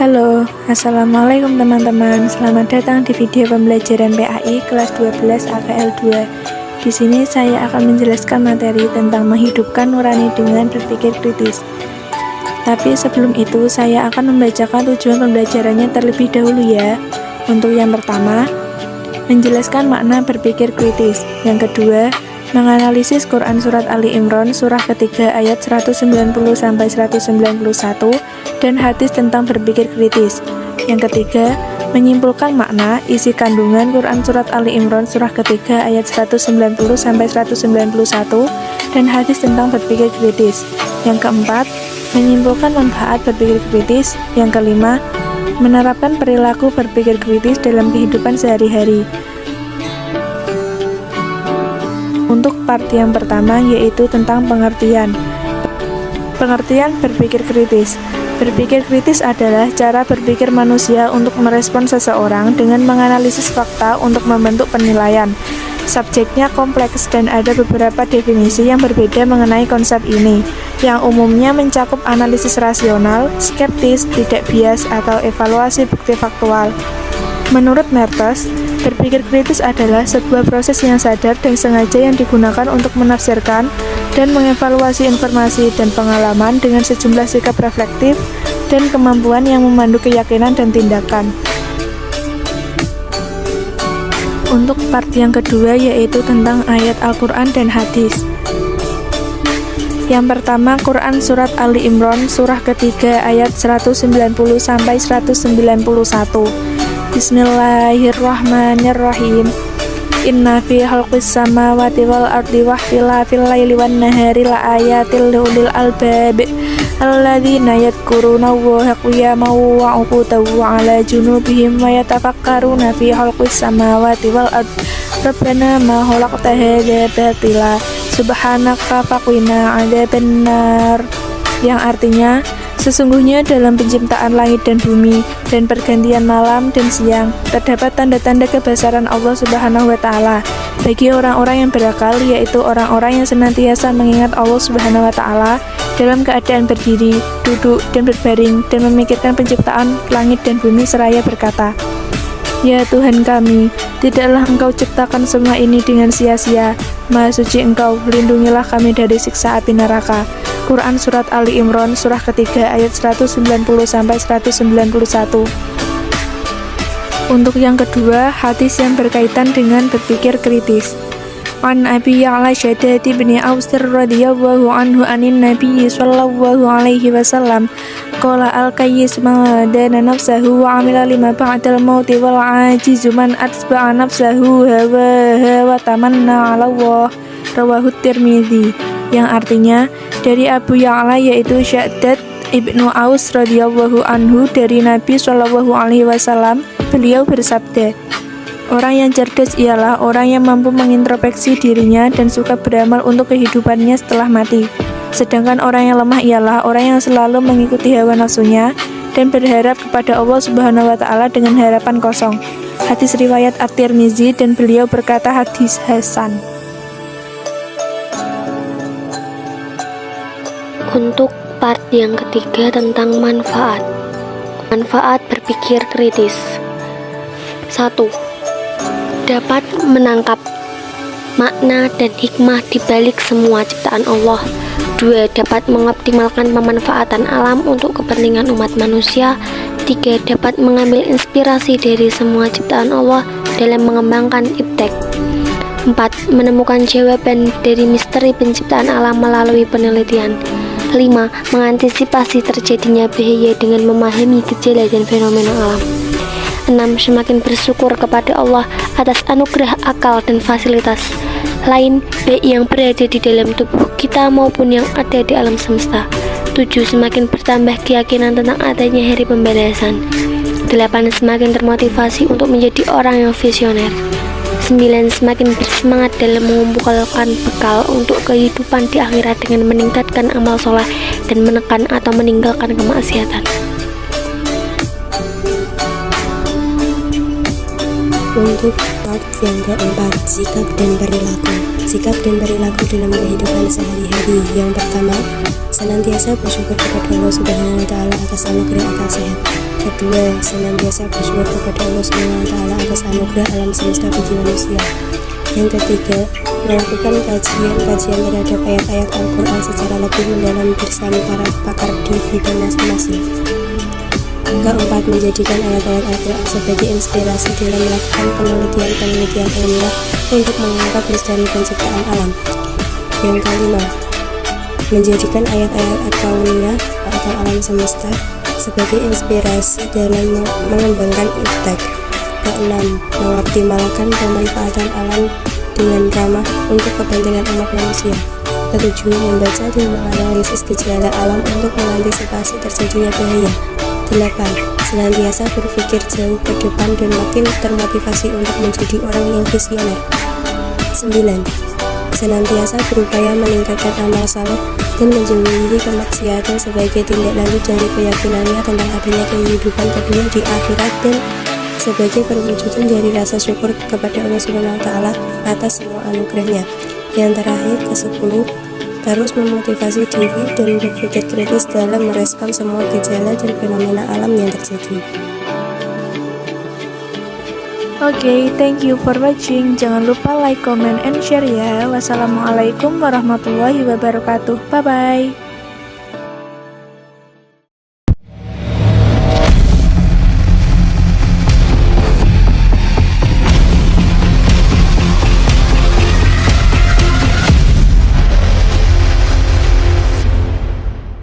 Halo, Assalamualaikum teman-teman. Selamat datang di video pembelajaran PAI kelas 12 APL 2. Di sini saya akan menjelaskan materi tentang menghidupkan nurani dengan berpikir kritis. Tapi sebelum itu, saya akan membacakan tujuan pembelajarannya terlebih dahulu ya. Untuk yang pertama, menjelaskan makna berpikir kritis. Yang kedua, menganalisis Quran Surat Ali Imran surah ketiga ayat 190-191 dan hadis tentang berpikir kritis. Yang ketiga, menyimpulkan makna isi kandungan Quran Surat Ali Imran surah ketiga ayat 190-191 dan hadis tentang berpikir kritis. Yang keempat, menyimpulkan manfaat berpikir kritis. Yang kelima, menerapkan perilaku berpikir kritis dalam kehidupan sehari-hari. Untuk part yang pertama yaitu tentang pengertian. Pengertian berpikir kritis. Berpikir kritis adalah cara berpikir manusia untuk merespon seseorang dengan menganalisis fakta untuk membentuk penilaian. Subjeknya kompleks dan ada beberapa definisi yang berbeda mengenai konsep ini, yang umumnya mencakup analisis rasional, skeptis, tidak bias, atau evaluasi bukti faktual. Menurut Mertes, berpikir kritis adalah sebuah proses yang sadar dan sengaja yang digunakan untuk menafsirkan dan mengevaluasi informasi dan pengalaman dengan sejumlah sikap reflektif dan kemampuan yang memandu keyakinan dan tindakan. Untuk part yang kedua yaitu tentang ayat Al-Quran dan hadis. Yang pertama, Quran Surat Ali Imran surah ketiga ayat 190-191. Bismillahirrahmanirrahim. Inna fi khalqis samawati wal ardi wa ikhtilafil laili wan nahari laayatil liulil albab alladzina yadhkuruna Allaha qiyaman wa qu'udan wa 'ala junubihim wa yatafakkaruna fi khalqis samawati wal ardi rabbana ma khalaqta hadza batila subhanaka faqina 'adzabannar, yang artinya sesungguhnya dalam penciptaan langit dan bumi dan pergantian malam dan siang terdapat tanda-tanda kebesaran Allah Subhanahu wa Ta'ala bagi orang-orang yang berakal, yaitu orang-orang yang senantiasa mengingat Allah Subhanahu wa Ta'ala dalam keadaan berdiri, duduk, dan berbaring dan memikirkan penciptaan langit dan bumi seraya berkata, Ya Tuhan kami, tidaklah Engkau ciptakan semua ini dengan sia-sia. Maha suci Engkau, lindungilah kami dari siksa api neraka. Quran Surat Ali Imran surah ketiga ayat 190-191. Untuk yang kedua, hadis yang berkaitan dengan berpikir kritis. An Abi Ya'la Syaddad bin Aus radhiyallahu anhu anin Nabi sallallahu alaihi wasallam qala al-kayyis man dana nafsahu wa amila lima ba'dal mauti wal ajizu man atba'a nafsahu hawa wa tamanna 'ala Allah, rawahu Tirmidzi, yang artinya dari Abu Ya'la yaitu Syaddad ibnu Aus radhiyallahu anhu dari Nabi sallallahu alaihi wasallam, beliau bersabda, orang yang cerdas ialah orang yang mampu mengintrospeksi dirinya dan suka beramal untuk kehidupannya setelah mati. Sedangkan orang yang lemah ialah orang yang selalu mengikuti hawa nafsunya dan berharap kepada Allah Subhanahu wa Ta'ala dengan harapan kosong. Hadis riwayat At-Tirmidzi dan beliau berkata hadis hasan. Untuk part yang ketiga tentang manfaat. Manfaat berpikir kritis. 1. Dapat menangkap makna dan hikmah di balik semua ciptaan Allah. 2. Dapat mengoptimalkan pemanfaatan alam untuk kepentingan umat manusia. 3. Dapat mengambil inspirasi dari semua ciptaan Allah dalam mengembangkan iptek. 4. Menemukan jawaban dari misteri penciptaan alam melalui penelitian. 5. Mengantisipasi terjadinya bahaya dengan memahami gejala dan fenomena alam. 6. Semakin bersyukur kepada Allah atas anugerah akal dan fasilitas lain, baik yang berada di dalam tubuh kita maupun yang ada di alam semesta. 7. Semakin bertambah keyakinan tentang adanya hari pembalasan. 8. Semakin termotivasi untuk menjadi orang yang visioner. 9. Semakin bersemangat dalam mengumpulkan bekal untuk kehidupan di akhirat dengan meningkatkan amal soleh dan menekan atau meninggalkan kemaksiatan. Untuk part yang keempat, sikap dan perilaku. Sikap dan perilaku dalam kehidupan sehari-hari. Yang pertama, senantiasa bersyukur kepada Allah Subhanahu wa Ta'ala atas anugerah akal sehat, 2. Senantiasa bersyukur kepada Allah SWT atas anugerah alam semesta bagi manusia. Yang ketiga, melakukan kajian terhadap ayat-ayat Al-Quran secara lebih mendalam bersama para pakar di bidang masing-masing. Keempat, menjadikan ayat-ayat Al-Quran sebagai inspirasi dalam melakukan penelitian ilmiah untuk mengungkap misteri penciptaan alam. Yang kelima, menjadikan ayat-ayat Al-Kauniyah atau alam semesta sebagai inspirasi dalam mengembangkan iptek. Keenam, mengoptimalkan pemanfaatan alam dengan ramah untuk kepentingan umat manusia. Ketujuh, membaca dan menganalisis gejala alam untuk mengantisipasi terjadinya bahaya. 8. Senantiasa berpikir jauh ke depan dan makin termotivasi untuk menjadi orang yang visioner. 9. Senantiasa berupaya meningkatkan amal saleh dan menjauhi kemaksiatan sebagai tindak lanjut dari keyakinannya tentang adanya kehidupan kedua di akhirat dan sebagai perwujudan dari rasa syukur kepada Allah SWT atas semua anugerahnya. Yang terakhir, ke-10, terus memotivasi diri dan berpikir kritis dalam merespon semua gejala dan fenomena alam yang terjadi. Oke, thank you for watching. Jangan lupa like, comment, and share ya. Wassalamualaikum warahmatullahi wabarakatuh. Bye-bye.